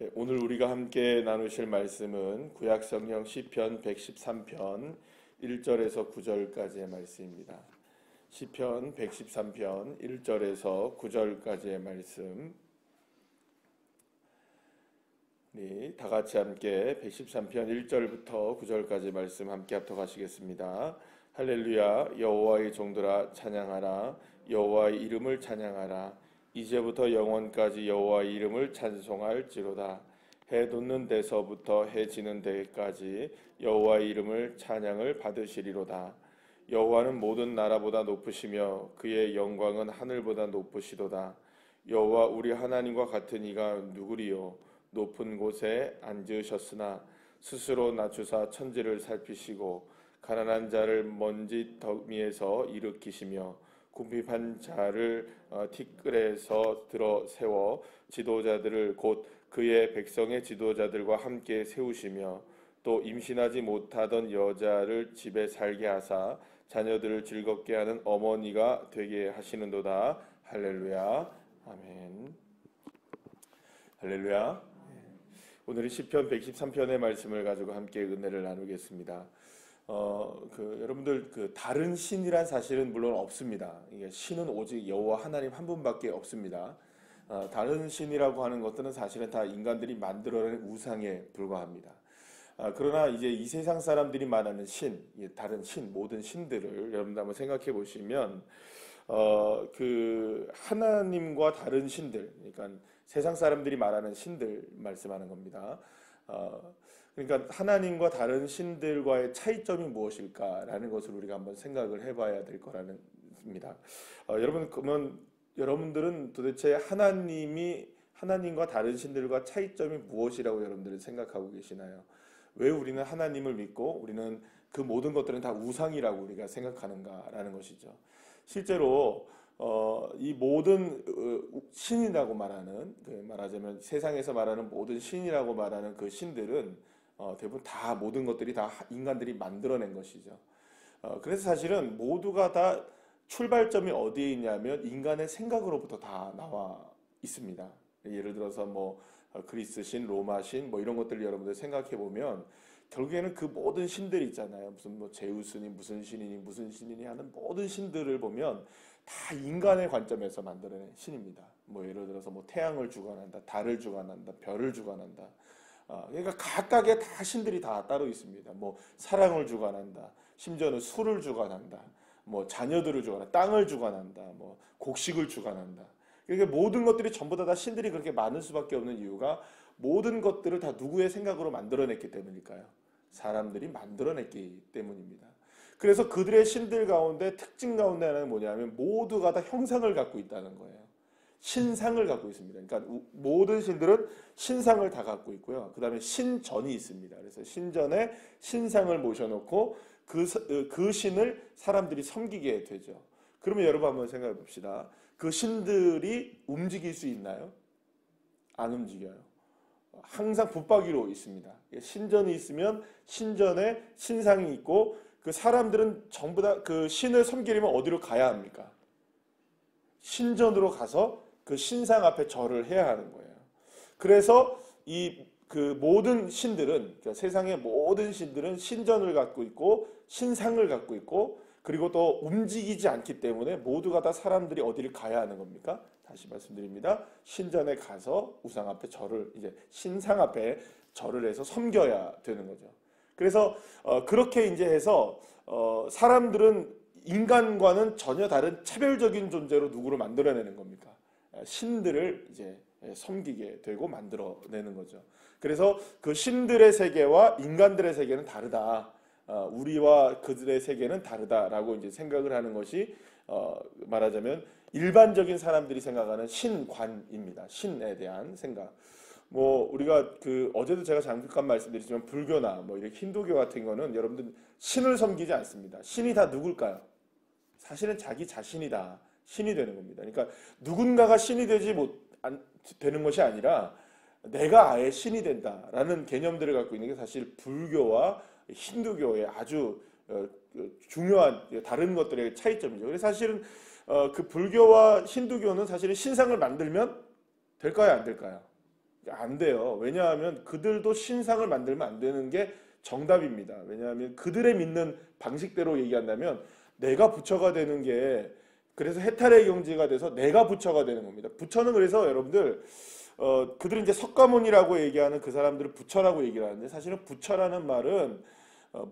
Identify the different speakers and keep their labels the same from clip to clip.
Speaker 1: 네, 오늘 우리가 함께 나누실 말씀은 구약성경 시편 113편 1절에서 9절까지의 말씀입니다. 시편 113편 1절에서 9절까지의 말씀. 네, 다 같이 함께 113편 1절부터 9절까지 말씀 함께 합독하시겠습니다. 할렐루야. 여호와의 종들아 찬양하라. 여호와의 이름을 찬양하라. 이제부터 영원까지 여호와의 이름을 찬송할지로다. 해 돋는 데서부터 해 지는 데까지 여호와의 이름을 찬양을 받으시리로다. 여호와는 모든 나라보다 높으시며 그의 영광은 하늘보다 높으시도다. 여호와 우리 하나님과 같은 이가 누구리요? 높은 곳에 앉으셨으나 스스로 낮추사 천지를 살피시고 가난한 자를 먼지 더미에서 일으키시며 궁핍한 자를 티끌에서 들어 세워 지도자들을 곧 그의 백성의 지도자들과 함께 세우시며 또 임신하지 못하던 여자를 집에 살게 하사 자녀들을 즐겁게 하는 어머니가 되게 하시는도다. 할렐루야. 아멘. 할렐루야. 오늘은 시편 113편의 말씀을 가지고 함께 은혜를 나누겠습니다. 여러분들 다른 신이란 사실은 물론 없습니다. 이게 신은 오직 여호와 하나님 한 분밖에 없습니다. 다른 신이라고 하는 것들은 사실은 다 인간들이 만들어낸 우상에 불과합니다. 그러나 이제 이 세상 사람들이 말하는 신, 다른 신, 모든 신들을 여러분들 한번 생각해 보시면 하나님과 다른 신들, 그러니까 세상 사람들이 말하는 신들 말씀하는 겁니다. 그러니까 하나님과 다른 신들과의 차이점이 무엇일까라는 것을 우리가 한번 생각을 해봐야 될 거라는 겁니다. 그러면 여러분들은 도대체 하나님과 다른 신들과 차이점이 무엇이라고 여러분들은 생각하고 계시나요? 왜 우리는 하나님을 믿고 우리는 그 모든 것들은 다 우상이라고 우리가 생각하는가라는 것이죠. 실제로 이 모든 신이라고 말하자면 세상에서 말하는 모든 신이라고 말하는 그 신들은 대부분 다 모든 것들이 다 인간들이 만들어낸 것이죠. 그래서 사실은 모두가 다 출발점이 어디에 있냐면 인간의 생각으로부터 다 나와 있습니다. 예를 들어서 그리스 신, 로마 신 이런 것들을 여러분들 생각해 보면 결국에는 그 모든 신들이 있잖아요. 무슨 제우스니 무슨 신이니 하는 모든 신들을 보면 다 인간의 관점에서 만들어낸 신입니다. 예를 들어서 태양을 주관한다, 달을 주관한다, 별을 주관한다. 그러니까 각각의 다 신들이 다 따로 있습니다. 사랑을 주관한다, 심지어는 술을 주관한다, 자녀들을 주관한다, 땅을 주관한다, 곡식을 주관한다. 그러니까 모든 것들이 전부 다 신들이 그렇게 많을 수밖에 없는 이유가 모든 것들을 다 누구의 생각으로 만들어냈기 때문일까요? 사람들이 만들어냈기 때문입니다. 그래서 그들의 신들 가운데 특징 가운데 하나는 뭐냐면 모두가 다 형상을 갖고 있다는 거예요. 신상을 갖고 있습니다. 그러니까 모든 신들은 신상을 다 갖고 있고요. 그 다음에 신전이 있습니다. 그래서 신전에 신상을 모셔놓고 그 신을 사람들이 섬기게 되죠. 그러면 여러분 한번 생각해 봅시다. 그 신들이 움직일 수 있나요? 안 움직여요. 항상 붙박이로 있습니다. 신전이 있으면 신전에 신상이 있고 그 사람들은 전부 다 그 신을 섬기려면 어디로 가야 합니까? 신전으로 가서 그 신상 앞에 절을 해야 하는 거예요. 그래서 모든 신들은, 그러니까 세상의 모든 신들은 신전을 갖고 있고 신상을 갖고 있고 그리고 또 움직이지 않기 때문에 모두가 다 사람들이 어디를 가야 하는 겁니까? 다시 말씀드립니다. 신전에 가서 우상 앞에 이제 신상 앞에 절을 해서 섬겨야 되는 거죠. 그래서 그렇게 이제 해서 사람들은 인간과는 전혀 다른 차별적인 존재로 누구를 만들어내는 겁니까? 신들을 이제 섬기게 되고 만들어내는 거죠. 그래서 그 신들의 세계와 인간들의 세계는 다르다. 우리와 그들의 세계는 다르다라고 이제 생각을 하는 것이 말하자면 일반적인 사람들이 생각하는 신관입니다. 신에 대한 생각. 우리가 어제도 제가 잠깐 말씀드렸지만 불교나 이렇게 힌두교 같은 거는 여러분들 신을 섬기지 않습니다. 신이 다 누굴까요? 사실은 자기 자신이 다 신이 되는 겁니다. 그러니까 누군가가 신이 되는 것이 아니라 내가 아예 신이 된다라는 개념들을 갖고 있는 게 사실 불교와 힌두교의 아주 중요한 다른 것들의 차이점이죠. 그래서 사실은 그 불교와 힌두교는 사실은 신상을 만들면 될까요, 안 될까요? 안 돼요. 왜냐하면 그들도 신상을 만들면 안 되는 게 정답입니다. 왜냐하면 그들의 믿는 방식대로 얘기한다면 내가 부처가 되는 게, 그래서 해탈의 경지가 돼서 내가 부처가 되는 겁니다. 부처는 그래서 여러분들 그들은 이제 석가모니라고 얘기하는 그 사람들을 부처라고 얘기를 하는데, 사실은 부처라는 말은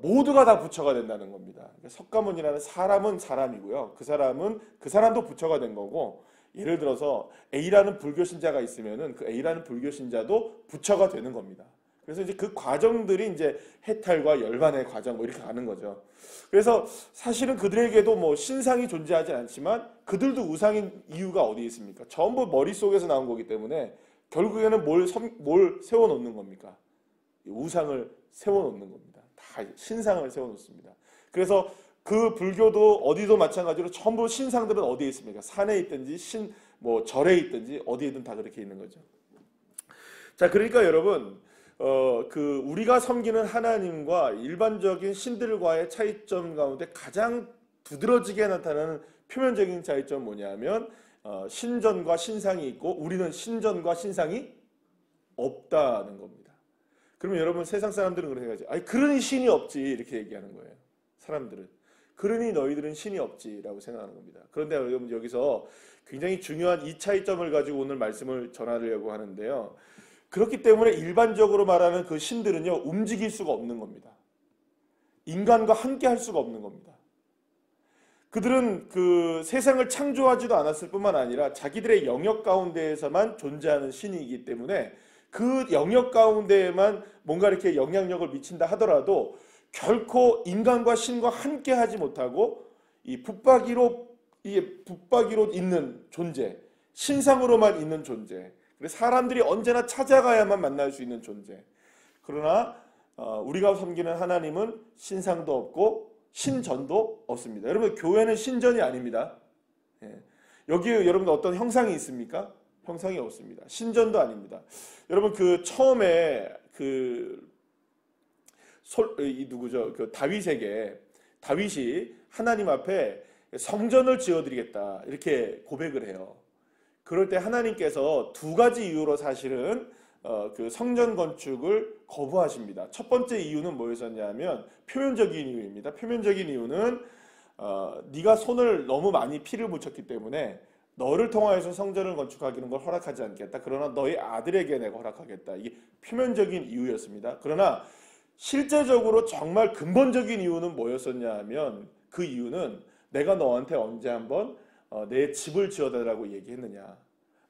Speaker 1: 모두가 다 부처가 된다는 겁니다. 그러니까 석가모니라는 사람은 사람이고요. 그 사람도 부처가 된 거고, 예를 들어서 A라는 불교 신자가 있으면은 그 A라는 불교 신자도 부처가 되는 겁니다. 그래서 이제 그 과정들이 이제 해탈과 열반의 과정 뭐 이렇게 가는 거죠. 그래서 사실은 그들에게도 뭐 신상이 존재하지 않지만 그들도 우상인 이유가 어디에 있습니까? 전부 머릿속에서 나온 거기 때문에 결국에는 뭘 세워놓는 겁니까? 우상을 세워놓는 겁니다. 다 신상을 세워놓습니다. 그래서 그 불교도 어디도 마찬가지로 전부 신상들은 어디에 있습니까? 산에 있든지 뭐 절에 있든지 어디에든 다 그렇게 있는 거죠. 자, 그러니까 여러분, 우리가 섬기는 하나님과 일반적인 신들과의 차이점 가운데 가장 두드러지게 나타나는 표면적인 차이점은 뭐냐면, 신전과 신상이 있고 우리는 신전과 신상이 없다는 겁니다. 그러면 여러분, 세상 사람들은 그렇게 생각하죠. 아니, 그러니 신이 없지, 이렇게 얘기하는 거예요. 사람들은. 그러니 너희들은 신이 없지라고 생각하는 겁니다. 그런데 여러분, 여기서 굉장히 중요한 이 차이점을 가지고 오늘 말씀을 전하려고 하는데요. 그렇기 때문에 일반적으로 말하는 그 신들은요, 움직일 수가 없는 겁니다. 인간과 함께 할 수가 없는 겁니다. 그들은 그 세상을 창조하지도 않았을 뿐만 아니라 자기들의 영역 가운데에서만 존재하는 신이기 때문에 그 영역 가운데에만 뭔가 이렇게 영향력을 미친다 하더라도 결코 인간과 신과 함께 하지 못하고 이 붙박이로 있는 존재, 신상으로만 있는 존재, 사람들이 언제나 찾아가야만 만날 수 있는 존재. 그러나 우리가 섬기는 하나님은 신상도 없고 신전도 없습니다. 여러분, 교회는 신전이 아닙니다. 여기 여러분 어떤 형상이 있습니까? 형상이 없습니다. 신전도 아닙니다. 여러분, 그 처음에 누구죠? 그 다윗이 하나님 앞에 성전을 지어드리겠다 이렇게 고백을 해요. 그럴 때 하나님께서 두 가지 이유로 사실은 그 성전 건축을 거부하십니다. 첫 번째 이유는 뭐였었냐면 표면적인 이유입니다. 표면적인 이유는 네가 손을 너무 많이 피를 묻혔기 때문에 너를 통하여서 성전을 건축하기는 걸 허락하지 않겠다. 그러나 너희 아들에게 내가 허락하겠다. 이게 표면적인 이유였습니다. 그러나 실제적으로 정말 근본적인 이유는 뭐였었냐 하면, 그 이유는 내가 너한테 언제 한번 내 집을 지어달라고 얘기했느냐.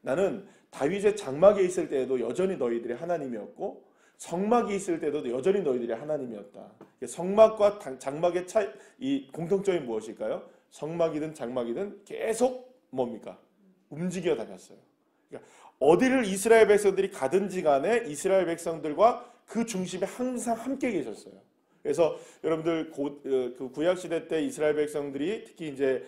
Speaker 1: 나는 다윗의 장막에 있을 때에도 여전히 너희들의 하나님이었고 성막에 있을 때도 여전히 너희들의 하나님이었다. 성막과 장막의 이 공통점이 무엇일까요? 성막이든 장막이든 계속 뭡니까? 움직여 다녔어요. 그러니까 어디를 이스라엘 백성들이 가든지 간에 이스라엘 백성들과 그 중심에 항상 함께 계셨어요. 그래서 여러분들 그 구약 시대 때 이스라엘 백성들이 특히 이제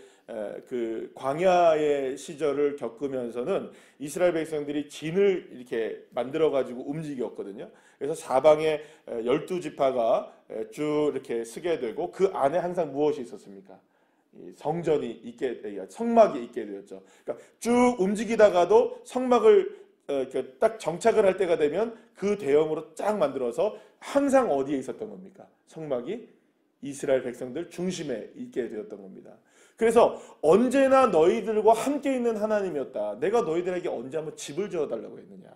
Speaker 1: 그 광야의 시절을 겪으면서는 이스라엘 백성들이 진을 이렇게 만들어 가지고 움직였거든요. 그래서 사방에 12지파가 쭉 이렇게 서게 되고 그 안에 항상 무엇이 있었습니까? 성전이 있게, 성막이 있게 되었죠. 그러니까 쭉 움직이다가도 성막을 딱 정착을 할 때가 되면 그 대형으로 쫙 만들어서 항상 어디에 있었던 겁니까? 성막이 이스라엘 백성들 중심에 있게 되었던 겁니다. 그래서 언제나 너희들과 함께 있는 하나님이었다. 내가 너희들에게 언제 한번 집을 지어달라고 했느냐.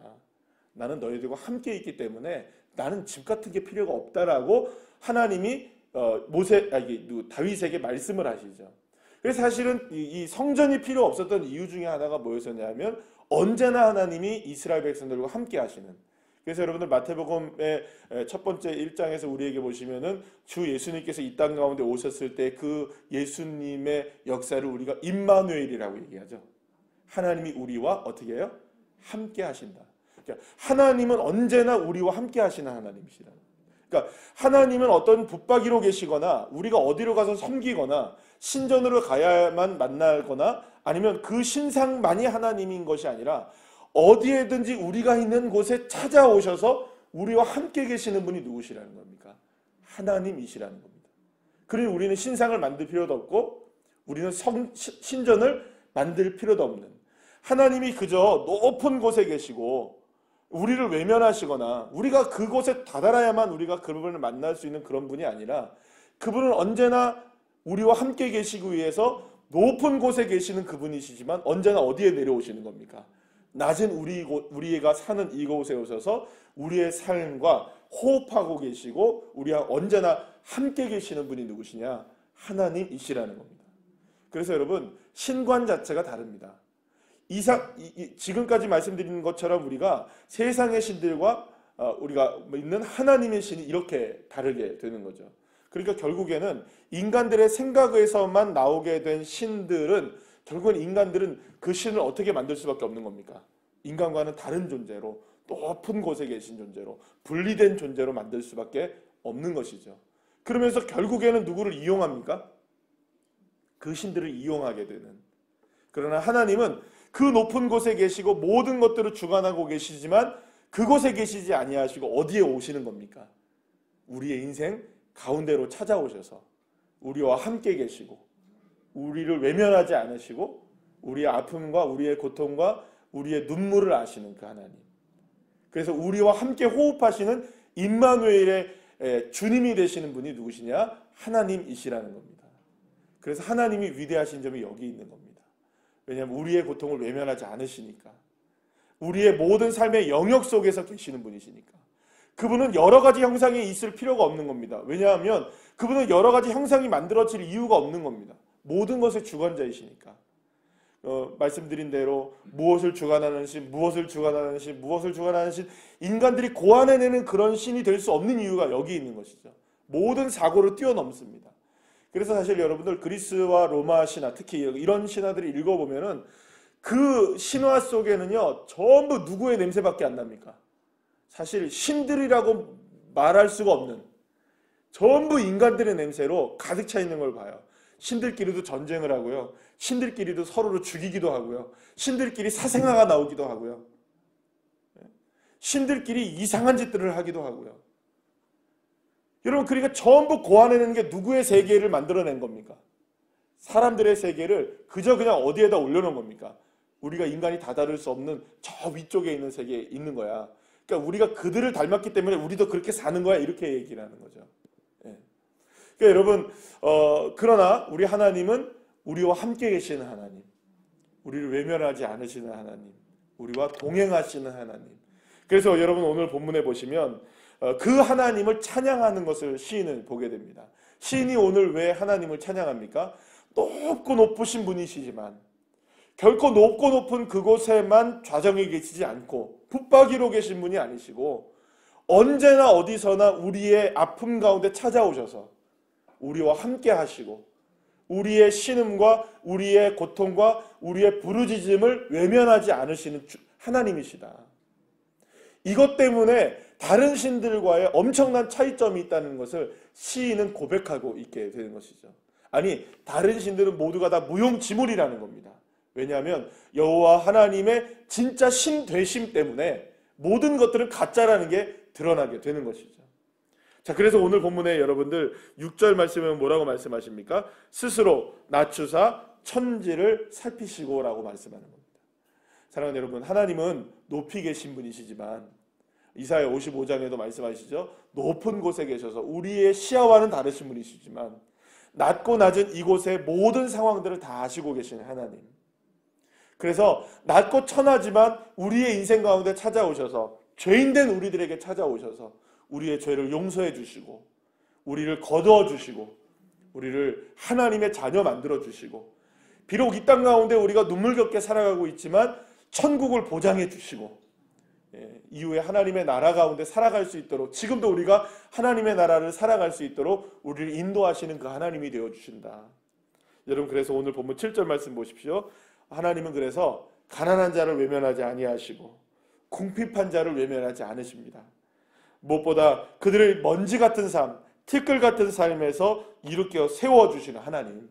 Speaker 1: 나는 너희들과 함께 있기 때문에 나는 집 같은 게 필요가 없다라고 하나님이 다윗에게 말씀을 하시죠. 그래서 사실은 이 성전이 필요 없었던 이유 중에 하나가 뭐였었냐면 언제나 하나님이 이스라엘 백성들과 함께 하시는. 그래서 여러분들 마태복음의 첫 번째 1장에서 우리에게 보시면은 주 예수님께서 이 땅 가운데 오셨을 때 그 예수님의 역사를 우리가 임마누엘이라고 얘기하죠. 하나님이 우리와 어떻게 해요? 함께 하신다. 그러니까 하나님은 언제나 우리와 함께 하시는 하나님이시다. 그러니까 하나님은 어떤 붙박이로 계시거나 우리가 어디로 가서 섬기거나 신전으로 가야만 만나거나 아니면 그 신상만이 하나님인 것이 아니라 어디에든지 우리가 있는 곳에 찾아오셔서 우리와 함께 계시는 분이 누구시라는 겁니까? 하나님이시라는 겁니다. 그러니 우리는 신상을 만들 필요도 없고 우리는 신전을 만들 필요도 없는, 하나님이 그저 높은 곳에 계시고 우리를 외면하시거나 우리가 그곳에 다다라야만 우리가 그분을 만날 수 있는 그런 분이 아니라 그분은 언제나 우리와 함께 계시기 위해서 높은 곳에 계시는 그분이시지만 언제나 어디에 내려오시는 겁니까? 낮은 우리가 사는 이곳에 오셔서 우리의 삶과 호흡하고 계시고 우리와 언제나 함께 계시는 분이 누구시냐? 하나님이시라는 겁니다. 그래서 여러분, 신관 자체가 다릅니다. 지금까지 말씀드린 것처럼 우리가 세상의 신들과 우리가 있는 하나님의 신이 이렇게 다르게 되는 거죠. 그러니까 결국에는 인간들의 생각에서만 나오게 된 신들은 결국은 인간들은 그 신을 어떻게 만들 수밖에 없는 겁니까? 인간과는 다른 존재로, 높은 곳에 계신 존재로, 분리된 존재로 만들 수밖에 없는 것이죠. 그러면서 결국에는 누구를 이용합니까? 그 신들을 이용하게 되는. 그러나 하나님은 그 높은 곳에 계시고 모든 것들을 주관하고 계시지만 그곳에 계시지 아니하시고 어디에 오시는 겁니까? 우리의 인생 가운데로 찾아오셔서 우리와 함께 계시고 우리를 외면하지 않으시고 우리의 아픔과 우리의 고통과 우리의 눈물을 아시는 그 하나님. 그래서 우리와 함께 호흡하시는 임마누엘의 주님이 되시는 분이 누구시냐? 하나님이시라는 겁니다. 그래서 하나님이 위대하신 점이 여기 있는 겁니다. 왜냐하면 우리의 고통을 외면하지 않으시니까. 우리의 모든 삶의 영역 속에서 계시는 분이시니까. 그분은 여러 가지 형상이 있을 필요가 없는 겁니다. 왜냐하면 그분은 여러 가지 형상이 만들어질 이유가 없는 겁니다. 모든 것의 주관자이시니까. 말씀드린 대로 무엇을 주관하는 신, 무엇을 주관하는 신, 무엇을 주관하는 신, 인간들이 고안해내는 그런 신이 될 수 없는 이유가 여기 있는 것이죠. 모든 사고를 뛰어넘습니다. 그래서 사실 여러분들 그리스와 로마 신화, 특히 이런 신화들을 읽어보면은 그 신화 속에는요 전부 누구의 냄새밖에 안 납니까? 사실 신들이라고 말할 수가 없는 전부 인간들의 냄새로 가득 차 있는 걸 봐요. 신들끼리도 전쟁을 하고요. 신들끼리도 서로를 죽이기도 하고요. 신들끼리 사생아가 나오기도 하고요. 신들끼리 이상한 짓들을 하기도 하고요. 여러분, 그러니까 전부 고안해내는 게 누구의 세계를 만들어낸 겁니까? 사람들의 세계를 그저 그냥 어디에다 올려놓은 겁니까? 우리가 인간이 다다를 수 없는 저 위쪽에 있는 세계에 있는 거야. 그러니까 우리가 그들을 닮았기 때문에 우리도 그렇게 사는 거야. 이렇게 얘기를 하는 거죠. 예. 그러니까 여러분, 그러나 우리 하나님은 우리와 함께 계시는 하나님, 우리를 외면하지 않으시는 하나님, 우리와 동행하시는 하나님. 그래서 여러분 오늘 본문에 보시면 그 하나님을 찬양하는 것을 시인은 보게 됩니다. 시인이 오늘 왜 하나님을 찬양합니까? 높고 높으신 분이시지만 결코 높고 높은 그곳에만 좌정에 계시지 않고 붙박이로 계신 분이 아니시고 언제나 어디서나 우리의 아픔 가운데 찾아오셔서 우리와 함께 하시고 우리의 신음과 우리의 고통과 우리의 부르짖음을 외면하지 않으시는 하나님이시다. 이것 때문에 다른 신들과의 엄청난 차이점이 있다는 것을 시인은 고백하고 있게 되는 것이죠. 아니, 다른 신들은 모두가 다 무용지물이라는 겁니다. 왜냐하면 여호와 하나님의 진짜 신 되심 때문에 모든 것들은 가짜라는 게 드러나게 되는 것이죠. 자, 그래서 오늘 본문에 여러분들 6절 말씀에 뭐라고 말씀하십니까? 스스로 낮추사 천지를 살피시고 라고 말씀하는 겁니다. 사랑하는 여러분, 하나님은 높이 계신 분이시지만 이사야 55장에도 말씀하시죠. 높은 곳에 계셔서 우리의 시야와는 다르신 분이시지만 낮고 낮은 이곳의 모든 상황들을 다 아시고 계시는 하나님. 그래서 낮고 천하지만 우리의 인생 가운데 찾아오셔서 죄인된 우리들에게 찾아오셔서 우리의 죄를 용서해 주시고 우리를 거두어 주시고 우리를 하나님의 자녀 만들어 주시고 비록 이 땅 가운데 우리가 눈물겹게 살아가고 있지만 천국을 보장해 주시고 이후에 하나님의 나라 가운데 살아갈 수 있도록 지금도 우리가 하나님의 나라를 살아갈 수 있도록 우리를 인도하시는 그 하나님이 되어주신다. 여러분, 그래서 오늘 본문 7절 말씀 보십시오. 하나님은 그래서 가난한 자를 외면하지 아니하시고 궁핍한 자를 외면하지 않으십니다. 무엇보다 그들의 먼지 같은 삶, 티끌 같은 삶에서 일으켜 세워주시는 하나님.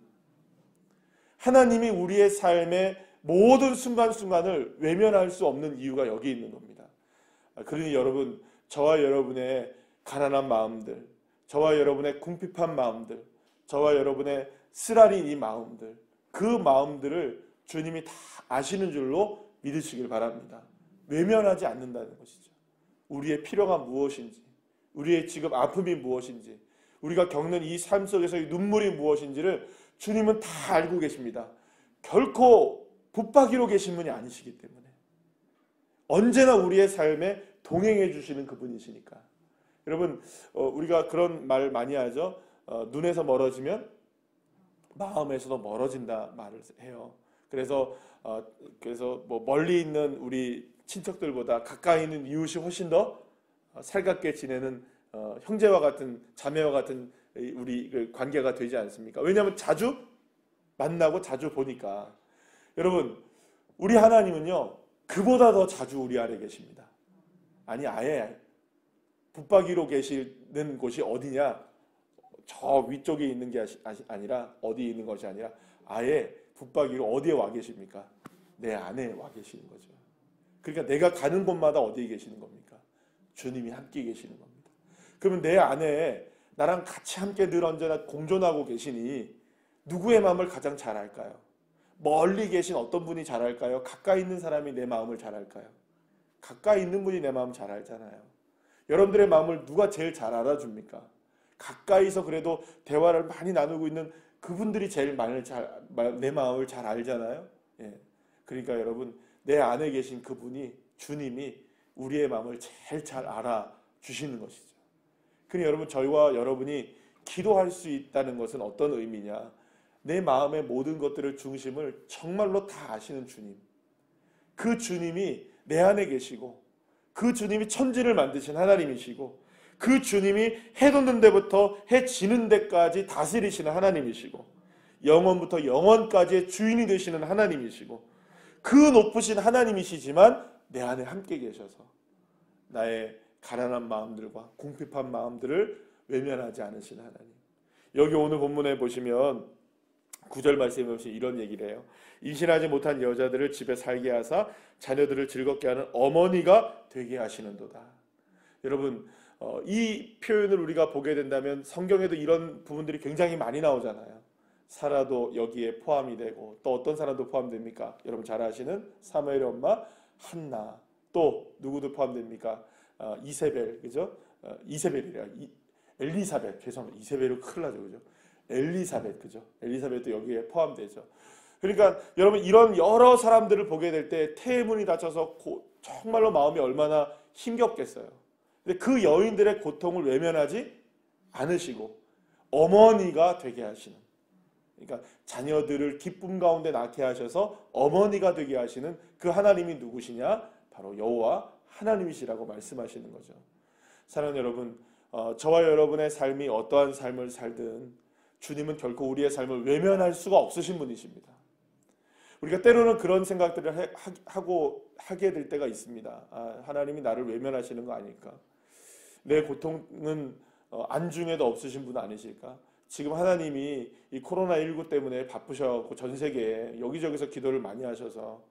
Speaker 1: 하나님이 우리의 삶의 모든 순간순간을 외면할 수 없는 이유가 여기 있는 겁니다. 그러니 여러분, 저와 여러분의 가난한 마음들, 저와 여러분의 궁핍한 마음들, 저와 여러분의 쓰라린 이 마음들, 그 마음들을 주님이 다 아시는 줄로 믿으시길 바랍니다. 외면하지 않는다는 것이죠. 우리의 필요가 무엇인지, 우리의 지금 아픔이 무엇인지, 우리가 겪는 이 삶 속에서의 눈물이 무엇인지를 주님은 다 알고 계십니다. 결코 붙박이로 계신 분이 아니시기 때문에 언제나 우리의 삶에 동행해 주시는 그분이시니까. 여러분, 우리가 그런 말 많이 하죠. 눈에서 멀어지면 마음에서도 멀어진다 말을 해요. 그래서 뭐 멀리 있는 우리 친척들보다 가까이 있는 이웃이 훨씬 더 살갑게 지내는 형제와 같은, 자매와 같은 우리 그 관계가 되지 않습니까? 왜냐하면 자주 만나고 자주 보니까. 여러분, 우리 하나님은요, 그보다 더 자주 우리 안에 계십니다. 아니, 아예 붙박이로 계시는 곳이 어디냐? 저 위쪽에 있는 게 아니라, 어디에 있는 것이 아니라 아예 붙박이로 어디에 와 계십니까? 내 안에 와 계시는 거죠. 그러니까 내가 가는 곳마다 어디에 계시는 겁니까? 주님이 함께 계시는 겁니다. 그러면 내 안에 나랑 같이 함께 늘 언제나 공존하고 계시니 누구의 마음을 가장 잘 알까요? 멀리 계신 어떤 분이 잘 알까요? 가까이 있는 사람이 내 마음을 잘 알까요? 가까이 있는 분이 내 마음 잘 알잖아요. 여러분들의 마음을 누가 제일 잘 알아줍니까? 가까이서 그래도 대화를 많이 나누고 있는 그분들이 제일 내 마음을 잘 알잖아요. 예. 그러니까 여러분, 내 안에 계신 그분이, 주님이 우리의 마음을 제일 잘 알아주시는 것이죠. 그러니 여러분, 저희와 여러분이 기도할 수 있다는 것은 어떤 의미냐? 내 마음의 모든 것들을 중심을 정말로 다 아시는 주님, 그 주님이 내 안에 계시고, 그 주님이 천지를 만드신 하나님이시고, 그 주님이 해 돋는 데부터 해 지는 데까지 다스리시는 하나님이시고, 영원부터 영원까지의 주인이 되시는 하나님이시고, 그 높으신 하나님이시지만 내 안에 함께 계셔서 나의 가난한 마음들과 궁핍한 마음들을 외면하지 않으신 하나님. 여기 오늘 본문에 보시면 9절 말씀에 보시면 이런 얘기를 해요. 임신하지 못한 여자들을 집에 살게 하사 자녀들을 즐겁게 하는 어머니가 되게 하시는도다. 여러분, 이 표현을 우리가 보게 된다면 성경에도 이런 부분들이 굉장히 많이 나오잖아요. 사라도 여기에 포함이 되고, 또 어떤 사람도 포함됩니까? 여러분 잘 아시는 사무엘의 엄마 한나, 또 누구도 포함됩니까? 이세벨, 그죠? 이세벨이래요. 엘리사벳, 죄송합니다. 이세벨은 큰일 나죠, 그죠? 엘리사벳, 그죠? 엘리사벳도 여기에 포함되죠. 그러니까 여러분, 이런 여러 사람들을 보게 될 때 태문이 닫혀서 정말로 마음이 얼마나 힘겹겠어요. 근데 그 여인들의 고통을 외면하지 않으시고 어머니가 되게 하시는, 그러니까 자녀들을 기쁨 가운데 낳게 하셔서 어머니가 되게 하시는 그 하나님이 누구시냐? 바로 여호와 하나님이시라고 말씀하시는 거죠. 사랑하는 여러분, 저와 여러분의 삶이 어떠한 삶을 살든 주님은 결코 우리의 삶을 외면할 수가 없으신 분이십니다. 우리가 때로는 그런 생각들을 하게 될 때가 있습니다. 하나님이 나를 외면하시는 거 아닐까? 내 고통은 안중에도 없으신 분 아니실까? 지금 하나님이 이 코로나19 때문에 바쁘셔서 전 세계에 여기저기서 기도를 많이 하셔서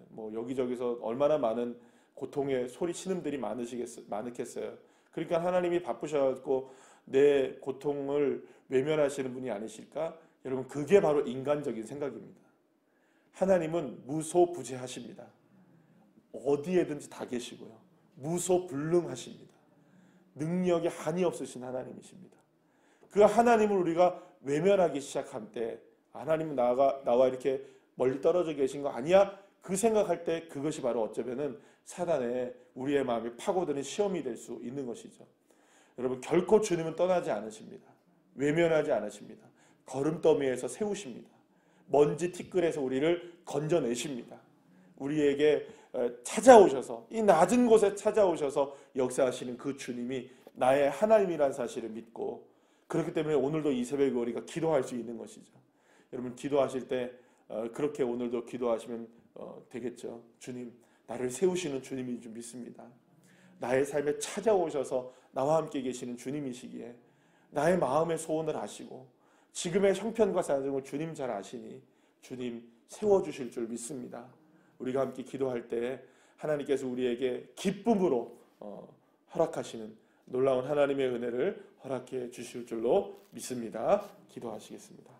Speaker 1: 뭐 여기저기서 얼마나 많은 고통의 소리 신음들이 많으겠어요. 그러니까 하나님이 바쁘셔서 내 고통을 외면하시는 분이 아니실까? 여러분, 그게 바로 인간적인 생각입니다. 하나님은 무소부재하십니다. 어디에든지 다 계시고요. 무소불능하십니다. 능력이 한이 없으신 하나님이십니다. 그 하나님을 우리가 외면하기 시작할 때, 하나님은 나와 이렇게 멀리 떨어져 계신 거 아니야? 그 생각할 때 그것이 바로 어쩌면은 사단의 우리의 마음이 파고드는 시험이 될 수 있는 것이죠. 여러분, 결코 주님은 떠나지 않으십니다. 외면하지 않으십니다. 거름더미에서 세우십니다. 먼지 티끌에서 우리를 건져내십니다. 우리에게 찾아오셔서, 이 낮은 곳에 찾아오셔서 역사하시는 그 주님이 나의 하나님이라는 사실을 믿고, 그렇기 때문에 오늘도 이 새벽에 우리가 기도할 수 있는 것이죠. 여러분, 기도하실 때 그렇게 오늘도 기도하시면 되겠죠. 주님, 나를 세우시는 주님인 줄 믿습니다. 나의 삶에 찾아오셔서 나와 함께 계시는 주님이시기에 나의 마음의 소원을 아시고 지금의 형편과 사정을 주님 잘 아시니 주님 세워주실 줄 믿습니다. 우리가 함께 기도할 때 하나님께서 우리에게 기쁨으로 허락하시는 놀라운 하나님의 은혜를 허락해 주실 줄로 믿습니다. 기도하시겠습니다.